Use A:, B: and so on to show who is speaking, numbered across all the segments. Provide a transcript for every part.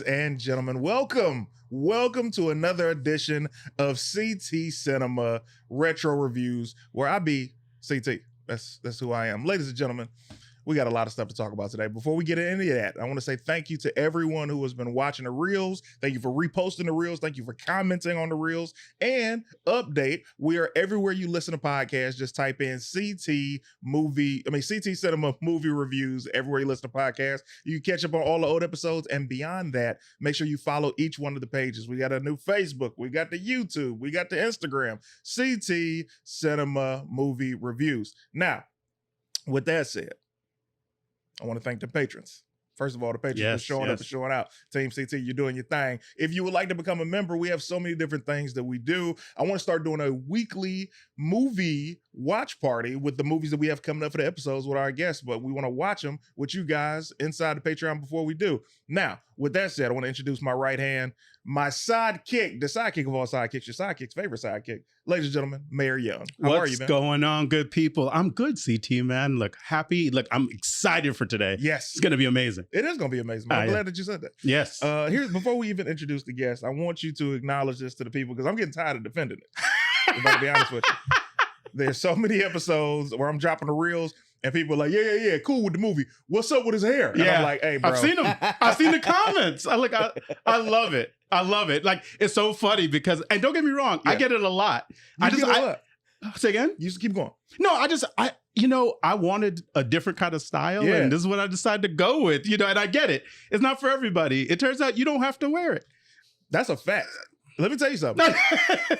A: and gentlemen, welcome to another edition of CT Cinema Retro Reviews, where I be CT. That's who I am. Ladies and gentlemen, we got a lot of stuff to talk about today. Before we get into that, I want to say thank you to everyone who has been watching the Reels. Thank you for reposting the Reels. Thank you for commenting on the Reels. And update, we are everywhere you listen to podcasts. Just type in CT Cinema Movie Reviews everywhere you listen to podcasts. You can catch up on all the old episodes. And beyond that, make sure you follow each one of the pages. We got a new Facebook. We got the YouTube. We got the Instagram. CT Cinema Movie Reviews. Now, with that said, I want to thank the patrons. First of all, the patrons for showing up and showing out. Team CT, you're doing your thing. If you would like to become a member, we have so many different things that we do. I want to start doing a weekly movie watch party with the movies that we have coming up for the episodes with our guests, but we want to watch them with you guys inside the Patreon before we do. Now, with that said, I want to introduce my right hand, my sidekick, the sidekick of all sidekicks, your sidekick's favorite sidekick. Ladies and gentlemen, Mayor Young. How are you, man?
B: What's going on, good people? I'm good, CT, man. Look, happy. Look, I'm excited for today.
A: Yes.
B: It's going to be amazing.
A: It is going to be amazing. I'm glad that you said that.
B: Yes.
A: Before we even introduce the guest, I want you to acknowledge this to the people because I'm getting tired of defending it. If I can be honest with you. There's so many episodes where I'm dropping the reels and people are like, yeah, cool with the movie. What's up with his hair? And I'm like, hey, bro.
B: I've seen them. I've seen the comments. I love it. I love it. Like, it's so funny because, and don't get me wrong, I get it a lot. Say again?
A: You just keep going.
B: No, I wanted a different kind of style, and this is what I decided to go with, and I get it. It's not for everybody. It turns out you don't have to wear it.
A: That's a fact. Let me tell you something.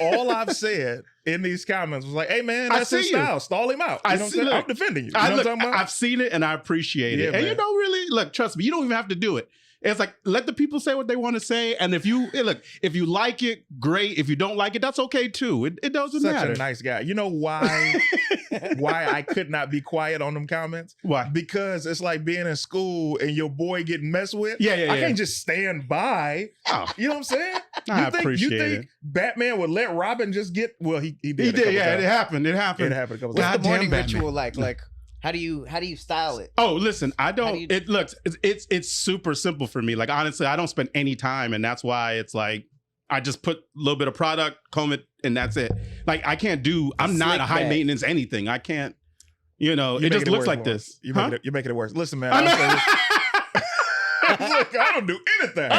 A: All I've said in these comments was like, hey, man, that's his style. Stall him out. I'm defending you. You know what I'm talking about?
B: I've seen it and I appreciate it. And you don't really, look, trust me, you don't even have to do it. It's like, let the people say what they want to say. And if you like it, great. If you don't like it, that's okay too. It doesn't matter.
A: Such a nice guy. You know why I could not be quiet on them comments?
B: Why?
A: Because it's like being in school and your boy getting messed with.
B: Yeah.
A: I can't just stand by.
B: Oh.
A: You know what I'm saying?
B: You think
A: Batman would let Robin just get, well, he did.
B: He did, yeah. It happened. It happened
A: a couple
C: What's
A: times.
C: the morning ritual like? Like, how do you style it?
B: Oh, listen, it's super simple for me. Like, honestly, I don't spend any time, and that's why it's like I just put a little bit of product, comb it, and that's it. Like, I'm not a high maintenance anything. I can't, it just looks like this.
A: You're making it worse. Listen, man, look, I don't do anything.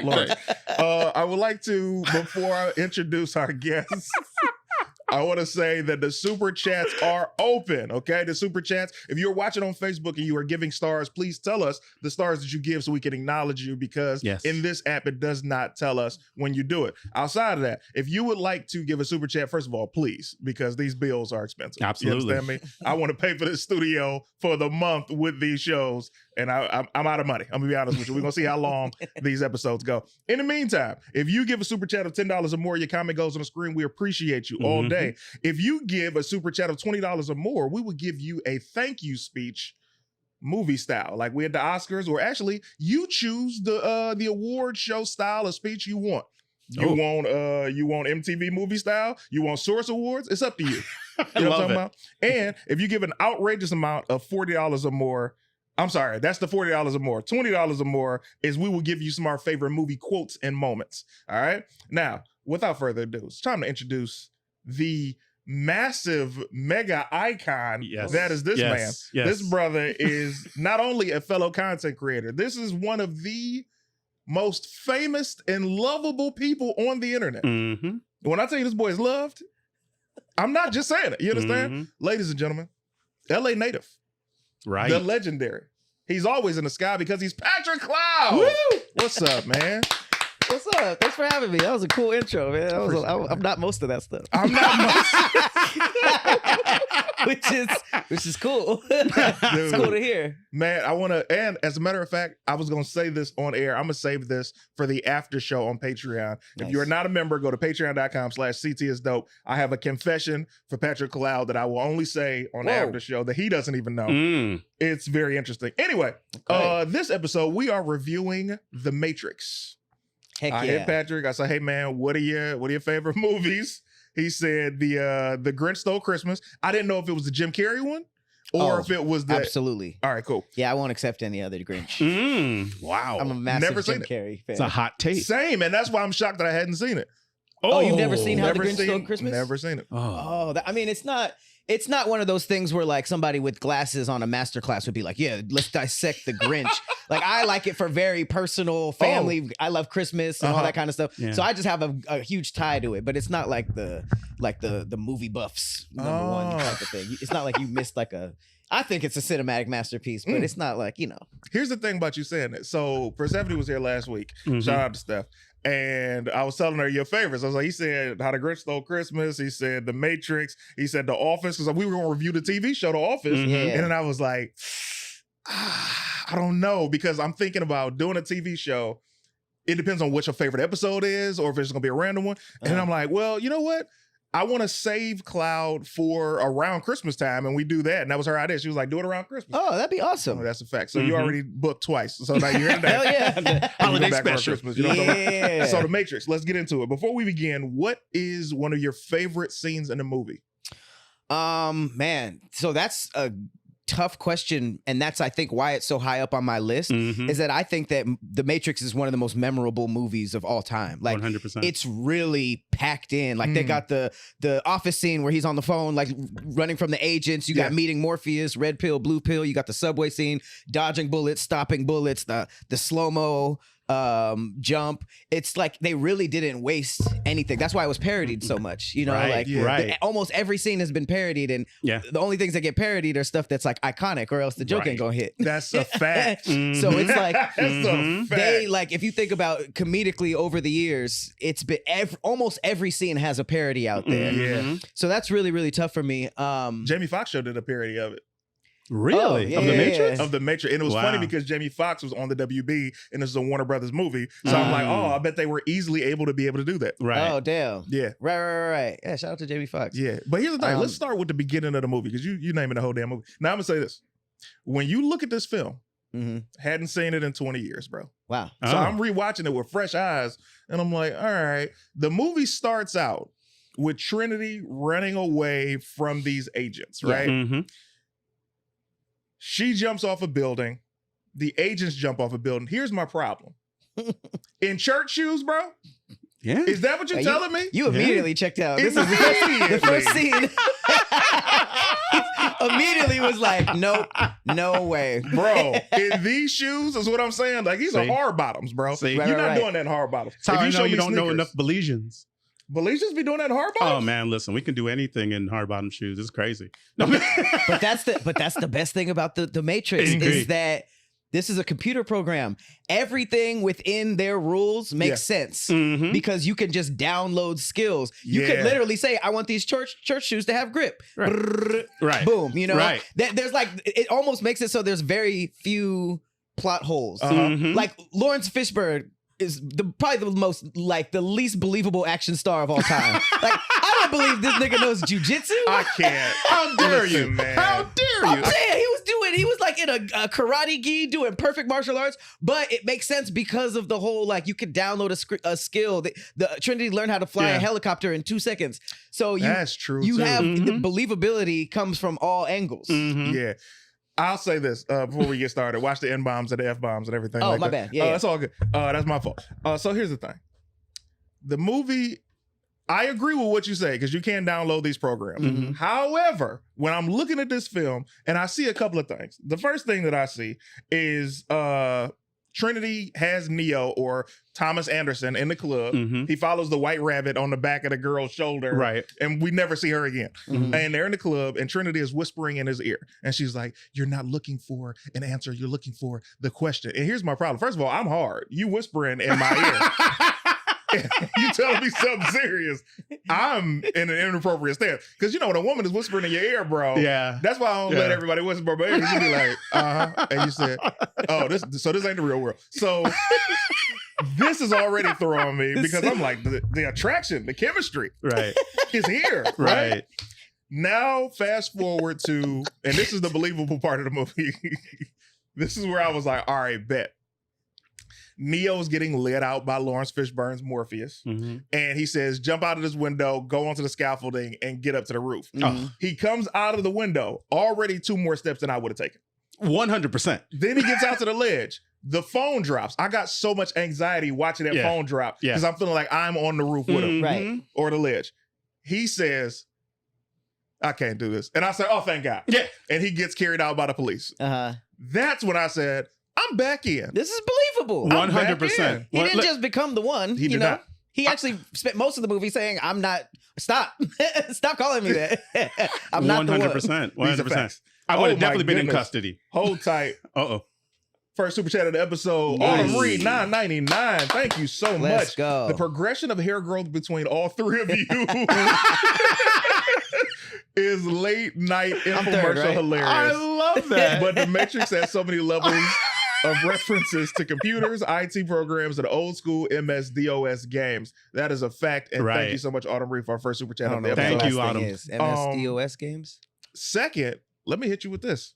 A: Lord. I would like to, before I introduce our guests, I want to say that the super chats are open, okay? The super chats. If you're watching on Facebook and you are giving stars, please tell us the stars that you give so we can acknowledge you because in this app, it does not tell us when you do it. Outside of that, if you would like to give a super chat, first of all, please, because these bills are expensive.
B: Absolutely.
A: You understand me? I want to pay for the studio for the month with these shows, and I'm out of money. I'm going to be honest with you. We're going to see how long these episodes go. In the meantime, if you give a super chat of $10 or more, your comment goes on the screen. We appreciate you all day. If you give a super chat of $20 or more, we will give you a thank you speech movie style. Like we had the Oscars, or actually you choose the award show style of speech you want. You want MTV movie style? You want Source Awards? It's up to you. You know what I'm talking about? And if you give an outrageous amount of $40 or more, I'm sorry, that's the $40 or more. $20 or more is we will give you some of our favorite movie quotes and moments. All right? Now, without further ado, it's time to introduce the massive mega icon that is this man.
B: Yes.
A: This brother is not only a fellow content creator, this is one of the most famous and lovable people on the internet. When I tell you this boy is loved, I'm not just saying it. You understand? Ladies and gentlemen, LA native.
B: Right.
A: The legendary. He's always in the sky because he's Patrick Cloud.
C: Woo!
A: What's up, man?
C: What's up? Thanks for having me. That was a cool intro, man. I'm not most of that stuff.
A: I'm not
C: which is cool. It's cool to hear.
A: Man, and as a matter of fact, I was going to say this on air. I'm going to save this for the after show on Patreon. Nice. If you're not a member, go to patreon.com/CTisDope. I have a confession for Patrick Cloud that I will only say on the after show that he doesn't even know. It's very interesting. Anyway, this episode, we are reviewing The Matrix. I hit Patrick. I said, hey, man, what are your favorite movies? He said the Grinch Stole Christmas. I didn't know if it was the Jim Carrey one. or if it was the.
C: Absolutely.
A: All right, cool.
C: Yeah, I won't accept any other Grinch.
B: Wow.
C: I'm a massive
A: Never seen
C: Jim
A: it.
C: Carrey fan.
B: It's a hot take.
A: Same, and that's why I'm shocked that I hadn't seen it.
C: Oh, you've never seen How the
A: Never
C: Grinch Stole Christmas?
A: Never seen it.
C: Oh, I mean, it's not one of those things where like somebody with glasses on a master class would be like, yeah, let's dissect the Grinch. Like I like it for very personal family. I love Christmas and all that kind of stuff.
B: Yeah.
C: So I just have a huge tie to it, but it's not like the movie buffs number one type of thing. It's not like you missed like I think it's a cinematic masterpiece, but it's not like,
A: Here's the thing about you saying that. So Persephone was here last week. Shout out to Steph. And I was telling her your favorites. I was like, he said How the Grinch Stole Christmas. He said The Matrix. He said The Office. Because we were going to review the TV show, The Office. And then I was like, I don't know. Because I'm thinking about doing a TV show. It depends on what your favorite episode is or if it's going to be a random one. And I'm like, well, you know what? I want to save Cloud for around Christmas time, and we do that. And that was her idea. She was like, do it around Christmas.
C: Oh, that'd be awesome.
A: Oh, that's a fact. So you already booked twice. So now you're in that.
C: Hell yeah.
B: Holiday
A: back around
B: special.
A: Christmas, you know what I'm talking about?
C: Yeah.
A: So The Matrix, let's get into it. Before we begin, what is one of your favorite scenes in the movie?
C: Man, so that's a tough question, and that's I think why it's so high up on my list is that I think that The Matrix is one of the most memorable movies of all time. Like
B: 100%.
C: It's really packed in. Like they got the office scene where he's on the phone, like running from the agents. You got meeting Morpheus, red pill, blue pill. You got the subway scene, dodging bullets, stopping bullets, the slow-mo jump. It's like they really didn't waste anything. That's why it was parodied so much. Almost every scene has been parodied, and the only things that get parodied are stuff that's like iconic, or else the joke ain't gonna hit.
A: That's a fact.
C: So it's like
A: That's a fact.
C: they like if you think about comedically over the years, it's been almost every scene has a parody out there.
A: Yeah.
C: So that's really really tough for me.
A: Jamie Foxx show did a parody of it.
B: Really? Of The Matrix?
A: Of The Matrix. And it was funny because Jamie Foxx was on the WB and this is a Warner Brothers movie. So I'm like, I bet they were easily able to do that.
B: Right.
C: Oh, damn.
A: Yeah.
C: Right. Yeah, shout out to Jamie Foxx.
A: Yeah. But here's the thing. Let's start with the beginning of the movie because you naming the whole damn movie. Now I'm going to say this. When you look at this film, hadn't seen it in 20 years, bro.
C: Wow.
A: So I'm rewatching it with fresh eyes and I'm like, all right. The movie starts out with Trinity running away from these agents, right?
B: Mm-hmm.
A: She jumps off a building. The agents jump off a building. Here's my problem. In church shoes, bro?
B: Yeah.
A: Is that what you're telling me?
C: You immediately checked out. This is the first scene. Immediately was like, nope, no way.
A: Bro, in these shoes is what I'm saying. Like, these are hard bottoms, bro. You're not doing that in hard bottoms.
B: That's how I know you don't know enough Belizeans.
A: Belizeans be doing that in hard bottoms?
B: Oh man, listen, we can do anything in hard bottom shoes. It's crazy. No,
C: but that's the best thing about the Matrix is that this is a computer program. Everything within their rules makes sense because you can just download skills. You can literally say, I want these church shoes to have grip.
B: Right.
C: Boom.
B: Right.
C: There's like, it almost makes it so there's very few plot holes. Like Lawrence Fishburne is probably the most like the least believable action star of all time. Like I don't believe this nigga knows jujitsu.
A: I can't.
B: How dare you,
A: man?
B: How dare you?
C: I'm saying he was like in a karate gi doing perfect martial arts, but it makes sense because of the whole like you could download a skill. The Trinity learned how to fly a helicopter in 2 seconds. So
A: that's true.
C: You have the believability comes from all angles.
A: Yeah. I'll say this before we get started. Watch the N-bombs and the F-bombs and everything.
C: Oh,
A: like
C: my
A: that.
C: bad. Yeah,
A: that's all good. That's my fault. So here's the thing. The movie, I agree with what you say because you can download these programs. However, when I'm looking at this film and I see a couple of things. The first thing that I see is Trinity has Neo or Thomas Anderson in the club. He follows the white rabbit on the back of the girl's shoulder.
B: Right.
A: And we never see her again. And they're in the club and Trinity is whispering in his ear. And she's like, you're not looking for an answer. You're looking for the question. And here's my problem. First of all, I'm hard. You whispering in my ear. You telling me something serious. I'm in an inappropriate stance. Because you know when a woman is whispering in your ear, bro.
B: Yeah.
A: That's why I don't let everybody whisper, but you be like, And you said, oh, this ain't the real world. So this is already throwing me because I'm like, the attraction, the chemistry is here. Right? Now, fast forward to, and this is the believable part of the movie. This is where I was like, all right, bet. Neo's getting lit out by Lawrence Fishburne's Morpheus.
B: Mhm.
A: And he says, jump out of this window, go onto the scaffolding, and get up to the roof.
C: Mhm.
A: He comes out of the window, already 2 more steps than I would have taken.
B: 100%.
A: Then he gets out to the ledge. The phone drops. I got so much anxiety watching that
B: Yeah.
A: phone drop
B: Yeah.
A: because I'm feeling like I'm on the roof with him
B: Mhm.
C: Right.
A: or the ledge. He says, I can't do this. And I said, oh, thank God.
B: Yeah.
A: And he gets carried out by the police.
C: Uh-huh.
A: That's when I said, I'm back in.
C: This is believable.
B: 100%.
C: He didn't just become the one.
A: He did not.
C: He actually spent most of the movie saying, I'm not, stop. Stop calling me that. I'm not the one.
B: 100%.
A: These are
B: 100%.
A: facts.
B: I would
A: Oh
B: have
A: my
B: definitely been in
A: goodness.
B: custody.
A: Hold tight.
B: Uh-oh.
A: First super chat of the episode.
B: Nice.
A: Autumn Reed, $9.99. Thank you so
C: Let's
A: much.
C: go.
A: The progression of hair growth between all 3 of you is late night
C: I'm
A: infomercial
C: third, right?
A: hilarious.
B: I love that.
A: But the Matrix has so many levels of references to computers, IT programs, and old school MS-DOS games. That is a fact. And
B: Right.
A: thank you so much, Autumn Reed, for our first super chat
C: I don't
A: of
C: know
A: the
C: what
B: Thank
C: the
A: episode.
B: you,
C: last thing
B: Autumn.
C: is. MS-DOS games?
A: Second, let me hit you with this.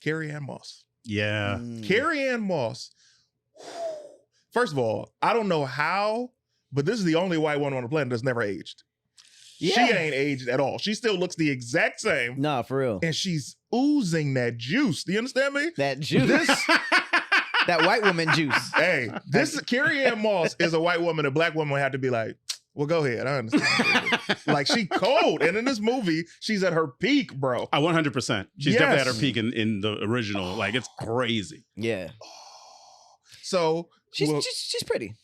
A: Carrie Ann Moss.
B: Yeah.
A: Carrie Ann Moss. First of all, I don't know how, but this is the only white woman on the planet that's never aged.
C: Yeah.
A: She ain't aged at all. She still looks the exact same,
C: No, for real.
A: and she's oozing that juice. Do you understand me?
C: That juice. That white woman juice.
A: Hey, this Carrie Ann Moss is a white woman. A black woman would have to be like, well, go ahead. I understand. Like, she cold. And in this movie, she's at her peak, bro.
B: 100%. She's
A: Yes.
B: definitely at her peak in the original. Like, it's crazy.
C: Yeah.
A: So,
C: She's
A: well-
C: she's pretty.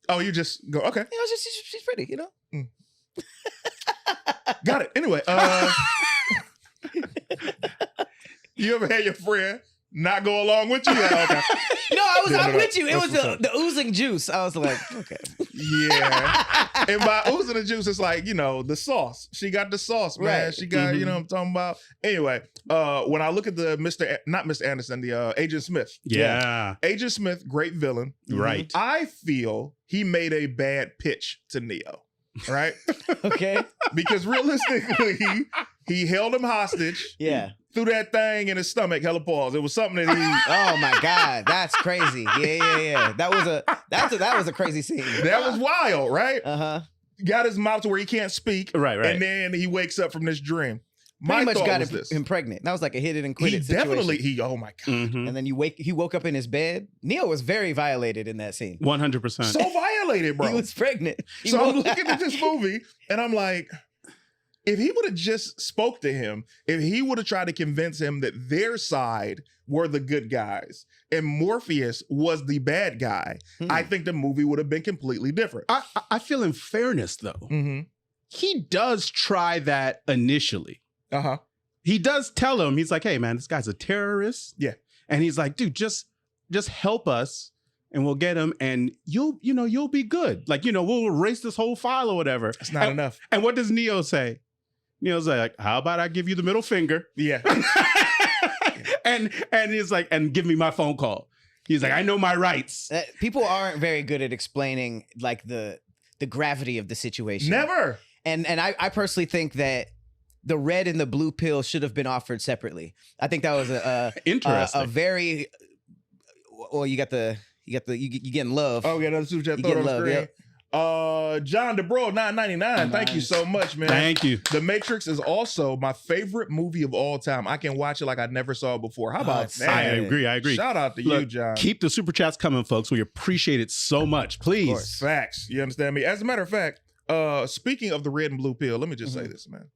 A: oh, you just go, okay,
C: You know, she's pretty, you know?
A: got it. Anyway, you ever had your friend not go along with you? Like, okay.
C: No, I'm with you. It
A: That's
C: was
A: what's up.
C: the oozing juice. I was like, okay.
A: Yeah. And by oozing the juice, it's like, you know, the sauce. She got the sauce, man.
C: Right.
A: She got, you know what I'm talking about? Anyway, when I look at the not Mr. Anderson, the Agent Smith.
B: Yeah.
A: Agent Smith, great villain.
B: Right.
A: I feel he made a bad pitch to Neo, right?
C: Okay.
A: Because realistically, he held him hostage,
C: Yeah.
A: threw that thing in his stomach, hella pause. It was something that he...
C: Oh my God. That's crazy. Yeah. That was a crazy scene.
A: That was wild, right?
C: Uh-huh.
A: Got his mouth to where he can't speak.
B: Right.
A: And then he wakes up from this dream.
C: Pretty
A: My
C: much
A: thought
C: got
A: was this.
C: him pregnant. That was like a hit it and quit
A: He
C: it situation.
A: definitely, oh my God.
B: Mhm.
C: And then he woke up in his bed. Neo was very violated in that scene.
B: 100%.
A: So violated, bro.
C: He was pregnant. He
A: So I'm
C: woke-
A: looking at this movie and I'm like, if he would have just spoke to him, if he would have tried to convince him that their side were the good guys and Morpheus was the bad guy, I think the movie would have been completely different.
B: I feel in fairness, though,
A: Mm-hmm.
B: he does try that initially.
A: Uh-huh.
B: He does tell him, he's like, hey, man, this guy's a terrorist.
A: Yeah.
B: And he's like, dude, just help us and we'll get him and you'll be good. Like, we'll erase this whole file or whatever.
A: It's not enough.
B: And what does Neo say? Neo's like, how about I give you the middle finger?
A: Yeah.
B: and he's like, and give me my phone call. He's like, I know my rights.
C: People aren't very good at explaining like the gravity of the situation.
A: Never.
C: And I personally think that the red and the blue pill should have been offered separately. I think that was
B: Interesting.
C: a very well. You getting love.
A: Oh, yeah, another super chat.
C: You
A: Throw it on
C: getting
A: the
C: love,
A: screen.
C: yep.
A: John DeBro, $9.99. Thank you so much, man.
B: Thank you.
A: The Matrix is also my favorite movie of all time. I can watch it like I never saw it before. How about
C: it's
A: that?
B: I agree.
A: Shout out to you,
B: Look,
A: John.
B: Keep the super chats coming, folks. We appreciate it so much. Please.
A: Facts. You understand me? As a matter of fact, speaking of the red and blue pill, let me just say this, man.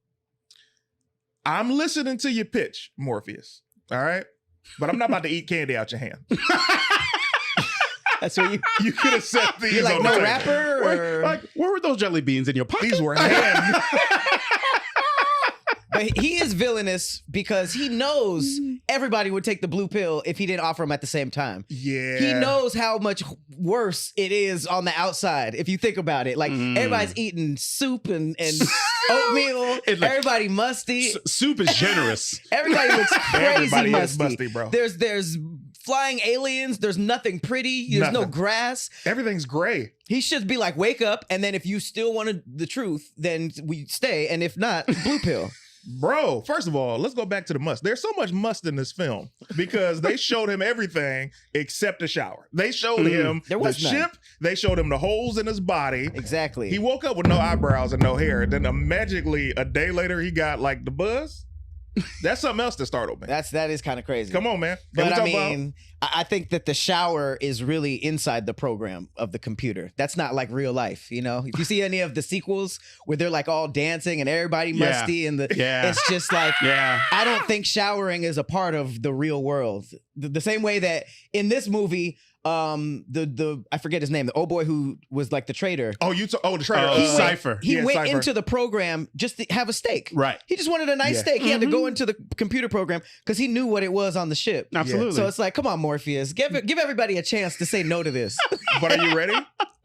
A: I'm listening to your pitch, Morpheus. All right? But I'm not about to eat candy out your hand.
C: That's what
A: You could have said these
C: you're like
A: on the
C: no
A: table.
C: rapper. Or...
B: Where were those jelly beans in your pocket?
A: These were hand.
C: But he is villainous because he knows everybody would take the blue pill if he didn't offer them at the same time.
A: Yeah.
C: He knows how much worse it is on the outside if you think about it. Like everybody's eating soup and oatmeal.
B: It like-
C: Everybody musty.
B: Soup is generous.
C: Everybody looks crazy
A: Everybody is
C: musty.
A: musty, bro.
C: There's flying aliens. There's nothing pretty. There's no
A: Nothing.
C: grass.
A: Everything's gray.
C: He should be like, wake up, and then if you still wanted the truth, then we stay, and if not, blue pill.
A: Bro, first of all, let's go back to the must. There's so much must in this film because they showed him everything except the shower. They showed him the ship. They showed him the holes in his body.
C: Exactly.
A: He woke up with no eyebrows and no hair. Then magically, a day later, he got like the buzz. That's something else to startle me.
C: That is kind of crazy.
A: Come on, man.
C: But I mean, I think that the shower is really inside the program of the computer. That's not like real life, you know? If you see any of the sequels where they're like all dancing and everybody musty and it's just like, I don't think showering is a part of the real world. The same way that in this movie, I forget his name, the old boy who was like the traitor.
A: The traitor.
B: Cypher.
C: He went
A: Cypher.
C: into the program just to have a steak.
B: Right.
C: He just wanted a nice steak. He had to go into the computer program because he knew what it was on the ship.
B: Absolutely.
C: So it's like, come on, Morpheus, give everybody a chance to say no to this.
A: But are you ready?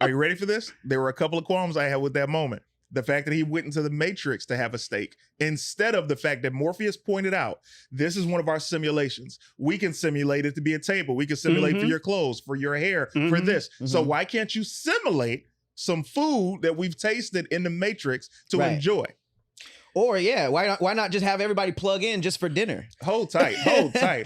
A: Are you ready for this? There were a couple of qualms I had with that moment. The fact that he went into the Matrix to have a steak instead of the fact that Morpheus pointed out, this is one of our simulations. We can simulate it to be a table. We can simulate for your clothes, for your hair, for this. So why can't you simulate some food that we've tasted in the Matrix to enjoy?
C: Or why not just have everybody plug in just for dinner?
A: Hold tight.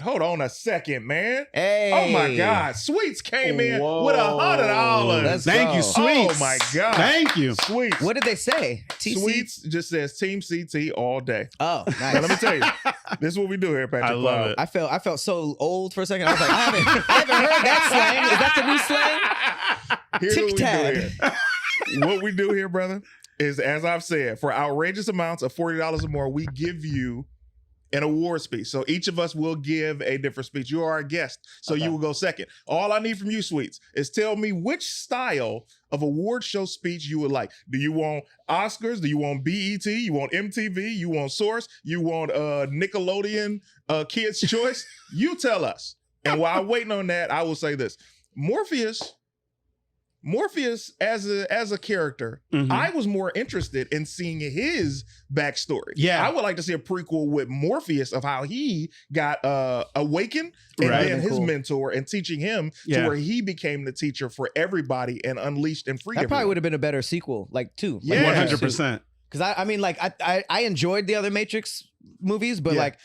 A: Hold on a second, man.
C: Hey.
A: Oh my God. Sweets came in with $100.
B: Thank you, Sweets.
A: Oh my God.
B: Thank you.
A: Sweets.
C: What did they say? TC?
A: Sweets just says Team CT all day.
C: Oh, nice.
A: Now let me tell you, this is what we do here, Patrick.
B: I love it.
C: I felt so old for a second. I was like, I haven't heard that slang. Is that the new slang?
A: Here's
C: Tic-tac.
A: what we do here. What we do here, brother, is, as I've said, for outrageous amounts of $40 or more, we give you an award speech. So each of us will give a different speech. You are our guest, so you will go second. All I need from you, Sweets, is tell me which style of award show speech you would like. Do you want Oscars? Do you want BET? You want MTV? You want Source? You want Nickelodeon Kids' Choice? You tell us. And while I'm waiting on that, I will say this. Morpheus as a character, I was more interested in seeing his backstory.
B: Yeah.
A: I would like to see a prequel with Morpheus of how he got awakened and then his mentor and teaching him to where he became the teacher for everybody and unleashed and freed
C: That probably
A: everyone.
C: would have been a better sequel, like 2.
A: Yeah.
B: 100%.
C: Because I mean, like I enjoyed the other Matrix movies, but like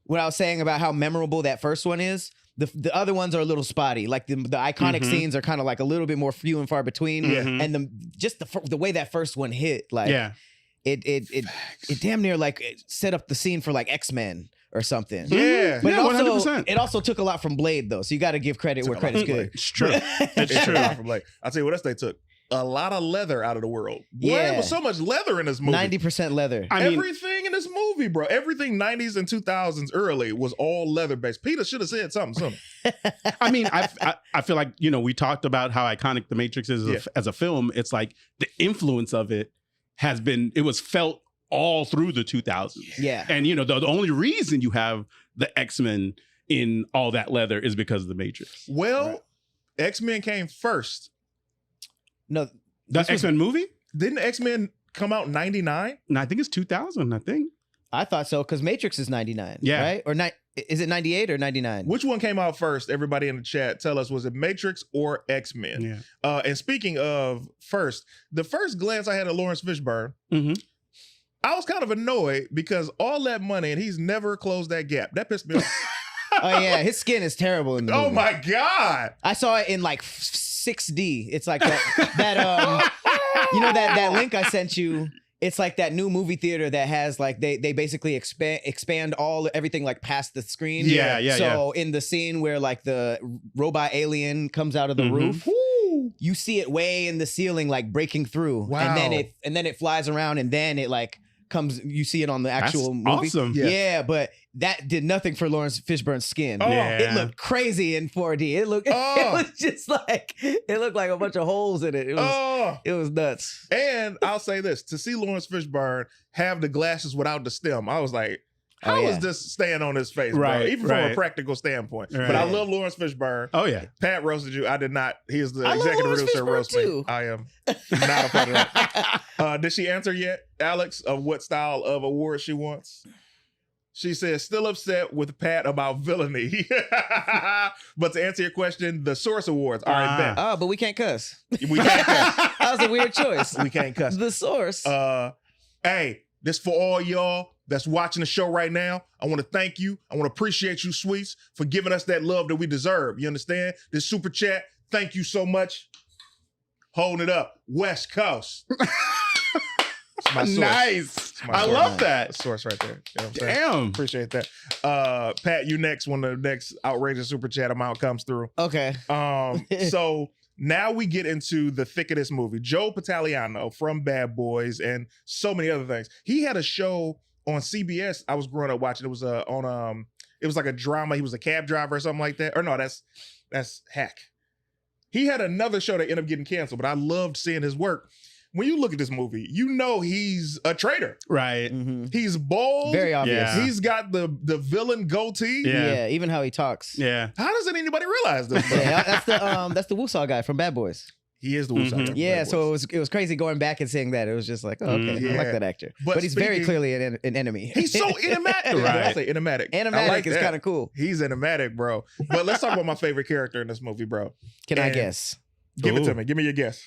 C: what I was saying about how memorable that first one is, the other ones are a little spotty. Like the iconic scenes are kind of like a little bit more few and far between. And the way that first one hit, like it damn near like set up the scene for like X-Men or something.
A: Yeah.
C: But
B: yeah,
C: it also took a lot from Blade though, so you got to give credit where credit's good.
B: It's true.
A: It's true. I'll tell you what else they took. A lot of leather out of the world.
C: Yeah.
A: There was so much leather in this movie.
C: 90% leather.
B: I mean,
A: everything in this movie, bro. Everything 90s and 2000s early was all leather based. Peter should have said something sooner.
B: I mean, I feel like, we talked about how iconic The Matrix is as a film. It's like the influence of it was felt all through the 2000s.
C: Yeah.
B: And, the only reason you have the X-Men in all that leather is because of The Matrix.
A: Well, X-Men came first.
C: No.
B: The X-Men movie?
A: Didn't X-Men come out in 99?
B: No, I think it's 2000, I think.
C: I thought so, because Matrix is 99, right? Or is it 98 or 99?
A: Which one came out first? Everybody in the chat, tell us, was it Matrix or X-Men?
B: Yeah.
A: And speaking of first, the first glance I had at Lawrence Fishburne, I was kind of annoyed because all that money and he's never closed that gap. That pissed me off.
C: Oh yeah, his skin is terrible in the movie.
A: Oh my God.
C: I saw it in like 6D. It's like that that link I sent you. It's like that new movie theater that has like they basically expand everything like past the screen. So in the scene where like the robot alien comes out of the roof, you see it way in the ceiling like breaking through.
A: Wow.
C: And then it flies around and then it like comes, you see it on the actual movie.
B: Awesome.
C: Yeah, but that did nothing for Lawrence Fishburne's skin. It looked crazy in 4D. It was just like, it looked like a bunch of holes in it. It was nuts.
A: And I'll say this, to see Lawrence Fishburne have the glasses without the stem, I was like, how is this staying on his face, bro? Even from a practical standpoint.
B: Right.
A: But I love Lawrence Fishburne.
B: Oh, yeah.
A: Pat roasted you. I did not. He is the
C: I love
A: executive
C: Lawrence
A: producer.
C: Fishburne
A: Roast me.
C: too.
A: I am not a part of that. Did she answer yet, Alex, of what style of award she wants? She says, still upset with Pat about villainy. But to answer your question, the Source Awards. All right, bet.
C: Oh, but we can't cuss.
A: We can't cuss.
C: That was a weird choice.
A: We can't cuss.
C: The Source.
A: Hey, this for all y'all that's watching the show right now, I want to thank you. I want to appreciate you, Sweets, for giving us that love that we deserve. You understand? This super chat, thank you so much. Holding it up. West Coast. It's my source.
B: Nice.
A: My
B: I
A: source.
B: love that.
A: That's source right there. You know what I'm saying?
B: Damn.
A: Appreciate that. Pat, you next when the next outrageous super chat amount comes through.
C: Okay.
A: So now we get into the thick of this movie. Joe Pantoliano from Bad Boys and so many other things. He had a show on CBS. I was growing up watching. It was it was like a drama. He was a cab driver or something like that. Or no, that's Hack. He had another show that ended up getting canceled, but I loved seeing his work. When you look at this movie, you know he's a traitor.
B: Right.
C: Mhm.
A: He's bold.
C: Very obvious.
B: Yeah.
A: He's got the villain goatee.
C: Yeah. Even how he talks.
B: Yeah.
A: How doesn't anybody realize this? bro?
C: Yeah, that's the Wusaw guy from Bad Boys.
A: He is the
B: Mhm.
A: Wusaw.
C: Yeah, so it was crazy going back and seeing that. It was just like, oh, okay, I like
A: Yeah.
C: that actor.
A: But
C: But he's very
A: speaking-
C: clearly an enemy.
A: He's so enigmatic.
B: Right.
A: I say enigmatic. I
C: Animatic
A: like
C: is
A: that.
C: kind of cool.
A: He's enigmatic, bro. But let's talk about my favorite character in this movie, bro.
C: Can I
A: And-
C: guess?
A: Give it to
B: Ooh.
A: me. Give me your guess.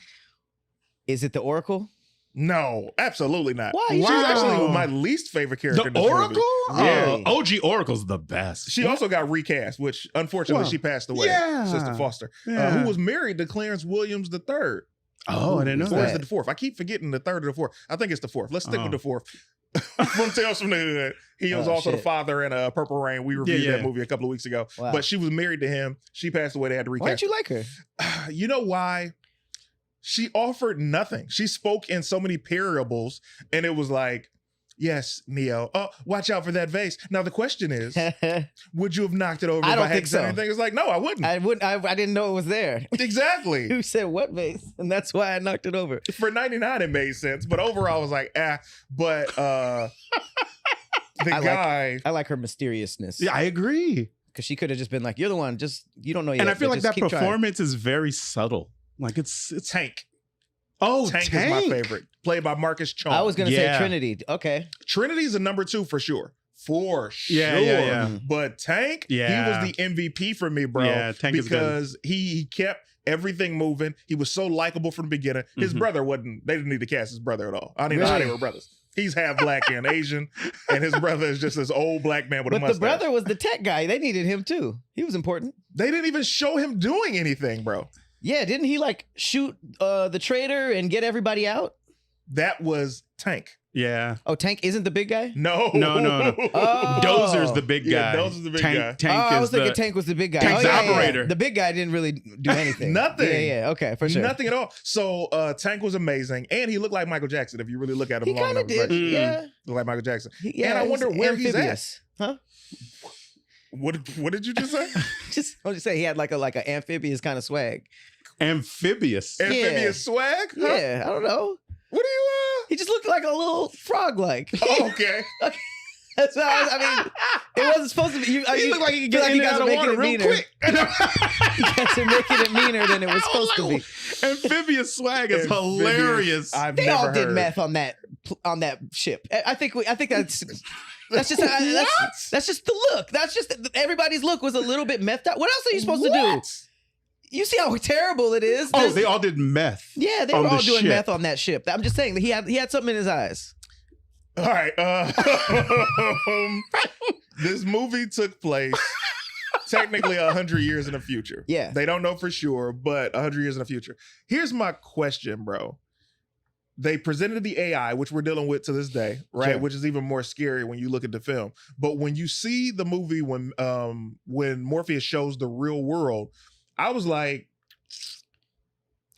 C: Is it the Oracle?
A: No, absolutely not.
C: Why?
A: She's
B: Wow.
A: actually my least favorite character in
B: The
A: this
B: Oracle?
A: movie. Yeah.
B: Oh, OG Oracle's the best.
A: She also got recast, which unfortunately
B: Wow.
A: she passed away.
B: Yeah.
A: Sister Foster,
B: Yeah.
A: who was married to Clarence Williams III.
B: Oh, I didn't know
A: Or is
B: that.
A: it the fourth? I keep forgetting the third or the fourth. I think it's the fourth. Let's stick
B: Oh.
A: with the fourth. From Tales from the Hood. He was
C: Oh,
A: also the
C: shit.
A: father in Purple Rain. We reviewed
B: Yeah,
A: that
B: yeah.
A: movie a couple of weeks ago.
C: Wow.
A: But she was married to him. She passed away. They had to
C: Why
A: recast.
C: don't you like her?
A: You know why? She offered nothing. She spoke in so many parables, and it was like, yes, Neo. Oh, watch out for that vase. Now the question is, would you have knocked it over
C: I
A: if
C: don't
A: I hadn't
C: think
A: said
C: so.
A: anything? It's like, no, I wouldn't.
C: I wouldn't. I didn't know it was there.
A: Exactly.
C: You said what vase, and that's why I knocked it over.
A: For 99, it made sense, but overall, I was like, But the guy,
C: I like her mysteriousness.
B: Yeah, I agree.
C: Because she could have just been like, "You're the one. Just you don't know yet."
B: And I feel
C: but
B: like
C: just
B: that
C: keep trying."
B: performance is very subtle. Like it's
A: Tank.
B: oh
A: Tank is my favorite, played by Marcus Chong.
C: I was gonna
B: Yeah.
C: say Trinity. Okay.
A: Trinity's a number 2 for sure. For sure.
B: Yeah.
A: But Tank,
B: Yeah.
A: he was the MVP for me, bro.
B: Yeah, Tank is good.
A: because he kept everything moving. He was so likable from the beginning. His
B: Mhm.
A: brother wasn't, they didn't need to cast his brother at all. I don't even know how they
C: Really?
A: were brothers. He's half black and Asian, and his brother is just this old black man with a
C: But
A: mustache.
C: the brother was the tech guy. They needed him too. He was important.
A: They didn't even show him doing anything, bro.
C: Yeah, didn't he like shoot the traitor and get everybody out?
A: That was Tank.
B: Yeah.
C: Oh, Tank isn't the big guy?
A: No.
B: No.
C: Oh.
B: Dozer's the big
A: Yeah,
B: guy.
A: Dozer's the big guy.
B: Tank
C: I
B: is
C: was thinking
B: the
C: Tank was the big guy.
B: Tank's the
C: yeah.
B: operator.
C: The big guy didn't really do anything.
A: Nothing.
C: Yeah. Okay, for sure.
A: Nothing at all. So Tank was amazing, and he looked like Michael Jackson. If you really look at him
C: He
A: long
C: kind of
A: enough,
C: did.
A: like,
C: Yeah.
A: look like Michael Jackson.
C: Yeah.
A: And I
C: he's
A: wonder where he's at.
C: amphibious. Huh?
A: What did you just say?
C: I'll just say he had like a amphibious kind of swag.
B: amphibious.
A: Amphibious swag? Huh?
C: Yeah, I don't know.
A: What do you?
C: He just looked like a little frog like.
A: Oh, okay.
C: That's what I mean, it wasn't supposed to be. You
B: looked like he could
C: feel
B: get in
C: you
B: and
C: guys
B: out of
C: are
B: water
C: making it
B: real
C: meaner.
B: quick.
C: You guys are making it meaner than it was supposed to be.
B: Amphibious swag is
A: Amphibious.
B: hilarious.
A: I've
C: They
A: never
C: all did
A: heard.
C: meth on that ship. I think that's that's just that's just the look. That's just everybody's look was a little bit methed out. What else are you supposed to do? You see how terrible it is.
B: Oh, they all did meth.
C: Yeah, they
B: on
C: were all
B: the
C: doing
B: ship.
C: meth on that ship. I'm just saying that he had something in his eyes.
A: All right. This movie took place technically 100 years in the future.
C: Yeah.
A: They don't know for sure, but 100 years in the future. Here's my question, bro. They presented the AI, which we're dealing with to this day, right?
C: Sure.
A: Which is even more scary when you look at the film. But when you see the movie, when Morpheus shows the real world, I was like,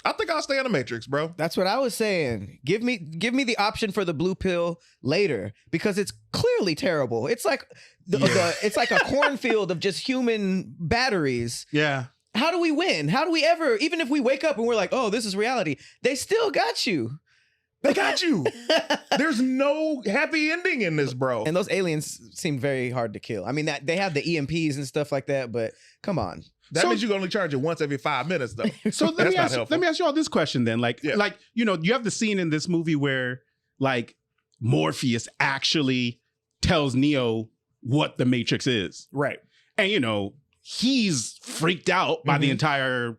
A: I think I'll stay on the Matrix, bro.
C: That's what I was saying. Give me the option for the blue pill later because it's clearly terrible. It's like it's like a cornfield of just human batteries.
B: Yeah.
C: How do we win? How do we ever, even if we wake up and we're like, oh, this is reality, they still got you.
A: They got you. There's no happy ending in this, bro.
C: And those aliens seem very hard to kill. I mean, that they have the EMPs and stuff like that, but come on.
A: That
B: So-
A: means you can only charge it once every 5 minutes, though.
B: So let
A: That's
B: me
A: not
B: ask
A: helpful.
B: you all this question then. Like,
A: Yeah.
B: like, you know, you have the scene in this movie where like Morpheus actually tells Neo what the Matrix is.
A: Right.
B: And you know, he's freaked out by the entire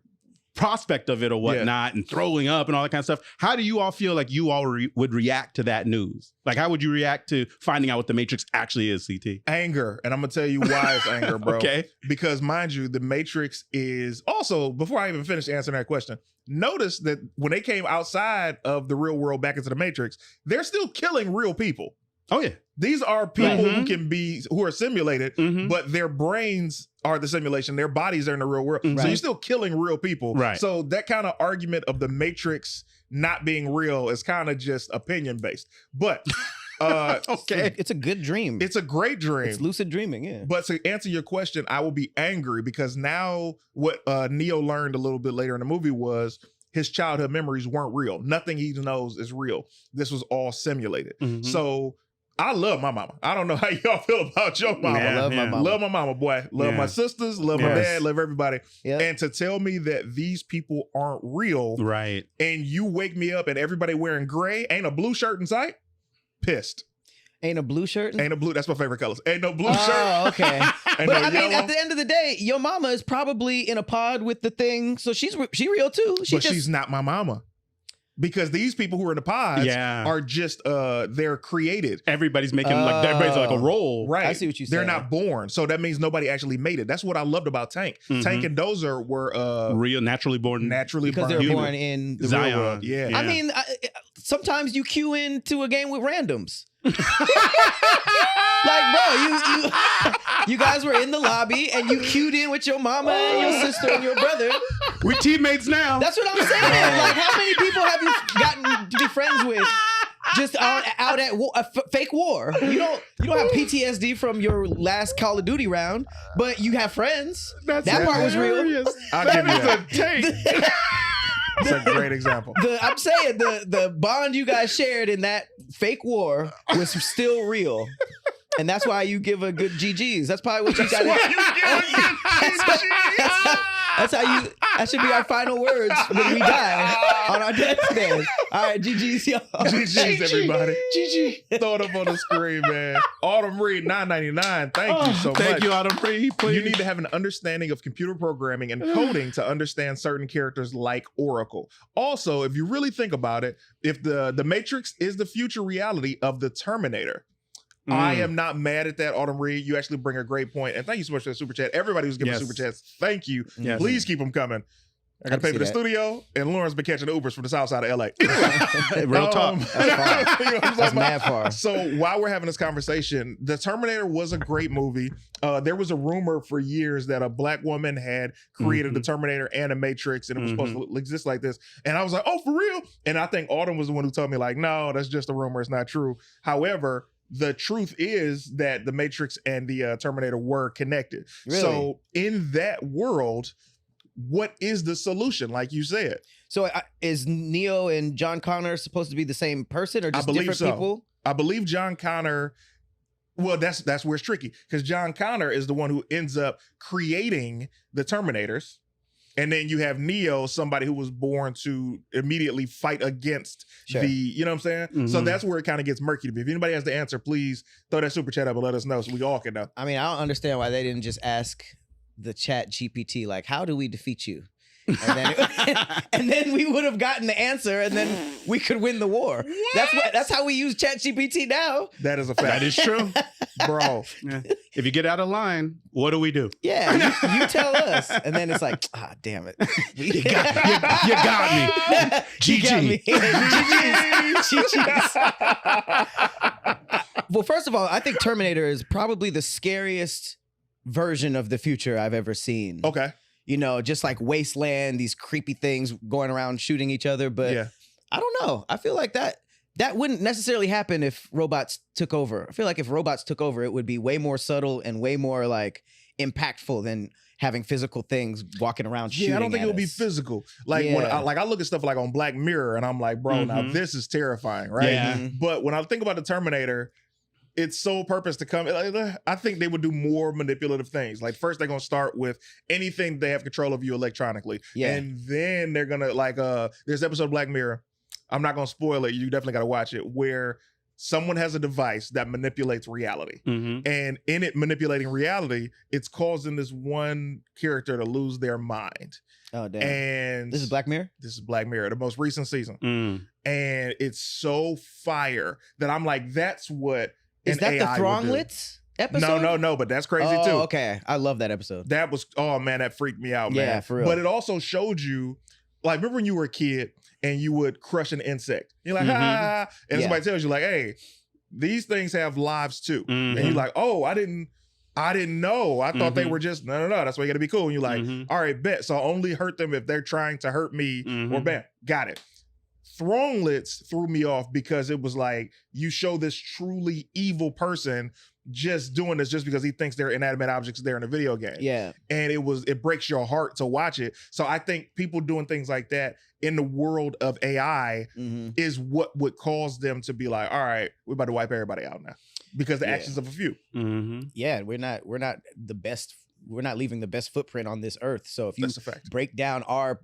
B: prospect of it or whatnot and throwing up and all that kind of stuff. How do you all feel like you all would react to that news? Like, how would you react to finding out what the Matrix actually is, CT?
A: Anger. And I'm going to tell you why it's anger, bro.
B: Okay.
A: Because mind you, the Matrix is also, before I even finish answering that question, notice that when they came outside of the real world back into the Matrix, they're still killing real people.
B: Oh, yeah.
A: These are people who are simulated, but their brains are the simulation. Their bodies are in the real world. So you're still killing real people.
B: Right.
A: So that kind of argument of the Matrix not being real is kind of just opinion based. But
C: okay, it's a good dream.
A: It's a great dream.
C: It's lucid dreaming, yeah.
A: But to answer your question, I will be angry because now what Neo learned a little bit later in the movie was his childhood memories weren't real. Nothing he knows is real. This was all simulated. So I love my mama. I don't know how y'all feel about your mama.
C: I love my mama.
A: Love my mama, boy. Love my sisters. Love my dad. Love everybody.
C: Yep.
A: And to tell me that these people aren't real,
B: right?
A: And you wake me up and everybody wearing gray, ain't a blue shirt in sight, pissed.
C: Ain't a blue shirt?
A: Ain't a blue. That's my favorite colors. Ain't no blue shirt.
C: Oh, okay.
A: But
C: no I mean, at the end of the day, your mama is probably in a pod with the thing, so she real too.
A: She's not my mama. Because these people who are in the pods are just they're created.
B: Everybody's making everybody's like a role.
A: Right.
C: I see what you're saying.
A: They're not born. So that means nobody actually made it. That's what I loved about Tank. Tank and Dozer were
B: real, naturally born.
C: Because they were born in the
B: Zion.
C: real world.
A: Yeah.
C: I mean, sometimes you queue into a game with randoms. Like, bro, you guys were in the lobby and you queued in with your mama and your sister and your brother.
B: We're teammates now.
C: That's what I'm saying. Like, how many people have you gotten to be friends with just out at fake war? You don't have PTSD from your last Call of Duty round, but you have friends. That part was real.
A: I'll give you that. That's a great example.
C: I'm saying the bond you guys shared in that fake war was still real. And that's why you give a good GGs. That's probably what you got. That should be our final words when we die on our deathbed. All right, GGs, y'all.
A: GGs, everybody. GG. Throw it up on the screen, man. Autumn Reed, $9.99. Thank you so much.
B: Thank you, Autumn Reed. Please.
A: You need to have an understanding of computer programming and coding to understand certain characters like Oracle. Also, if you really think about it, if the Matrix is the future reality of the Terminator, I am not mad at that, Autumn Reed. You actually bring a great point. And thank you so much for the super chat. Everybody who's giving super chats, thank you.
B: Yes.
A: Please keep them coming. I got to pay for the studio, and Lauren's been catching the Ubers from the south side of LA.
B: Real talk.
C: That's far.
A: You know
C: That's mad far.
A: So while we're having this conversation, The Terminator was a great movie. There was a rumor for years that a black woman had created the Terminator and a Matrix, and it was supposed to exist like this. And I was like, oh, for real? And I think Autumn was the one who told me, like, no, that's just a rumor. It's not true. However, the truth is that the Matrix and the Terminator were connected.
C: Really?
A: So in that world, what is the solution? Like you said.
C: So is Neo and John Connor supposed to be the same person or just different people?
A: I believe John Connor. Well, that's where it's tricky because John Connor is the one who ends up creating the Terminators. And then you have Neo, somebody who was born to immediately fight against you know what I'm saying? So that's where it kind of gets murky to me. If anybody has the answer, please throw that super chat up and let us know so we all can know.
C: I mean, I don't understand why they didn't just ask the chat GPT, like, how do we defeat you? And then we would have gotten the answer, and then we could win the war. That's how we use ChatGPT now.
A: That is a fact.
B: That is true,
A: bro.
B: Yeah. If you get out of line, what do we do?
C: Yeah, you tell us, and then it's like, damn it,
B: you got me. GG.
C: Well, first of all, I think Terminator is probably the scariest version of the future I've ever seen.
A: Okay.
C: You know, just like wasteland, these creepy things going around shooting each other. But I don't know. I feel like that wouldn't necessarily happen if robots took over. I feel like if robots took over, it would be way more subtle and way more like impactful than having physical things walking around shooting.
A: Yeah, I don't think it would be physical. Like when I look at stuff like on Black Mirror, and I'm like, bro, now this is terrifying, right?
B: Yeah.
A: But when I think about the Terminator, its sole purpose to come, I think they would do more manipulative things. Like first they're going to start with anything they have control of you electronically. Yeah. And then they're going to there's an episode of Black Mirror. I'm not going to spoil it. You definitely got to watch it where someone has a device that manipulates reality.
B: Mhm.
A: And in it manipulating reality, it's causing this one character to lose their mind.
C: Oh damn!
A: And
C: This is Black Mirror.
A: This is Black Mirror, the most recent season.
B: Mm.
A: And it's so fire that I'm like, that's what
C: Is
A: an
C: that
A: AI
C: the
A: would do.
C: Thronglets episode?
A: No, but that's crazy
C: Oh,
A: too.
C: okay. I love that episode.
A: That was, oh man, that freaked me out, man.
C: Yeah, for real.
A: But it also showed you, like, remember when you were a kid and you would crush an insect? You're like,
B: Mhm.
A: ha, and
C: Yeah.
A: somebody tells you, like, hey, these things have lives too.
B: Mhm.
A: And you're like, oh, I didn't know. I thought they
B: Mhm.
A: were just, no, that's why you gotta be cool. And you're like,
B: Mhm.
A: all right, bet. So I only hurt them if they're trying to hurt me, or
B: Mhm.
A: bam, got it. Thronglets threw me off because it was like, you show this truly evil person just doing this just because he thinks they're inanimate objects there in a video game.
C: Yeah.
A: And it breaks your heart to watch it. So I think people doing things like that in the world of AI
C: Mm-hmm.
A: is what would cause them to be like, all right, we're about to wipe everybody out now because the
C: Yeah.
A: actions of a few.
B: Mhm.
C: Yeah, we're not the best. We're not leaving the best footprint on this earth. So if you
A: That's a fact.
C: break down our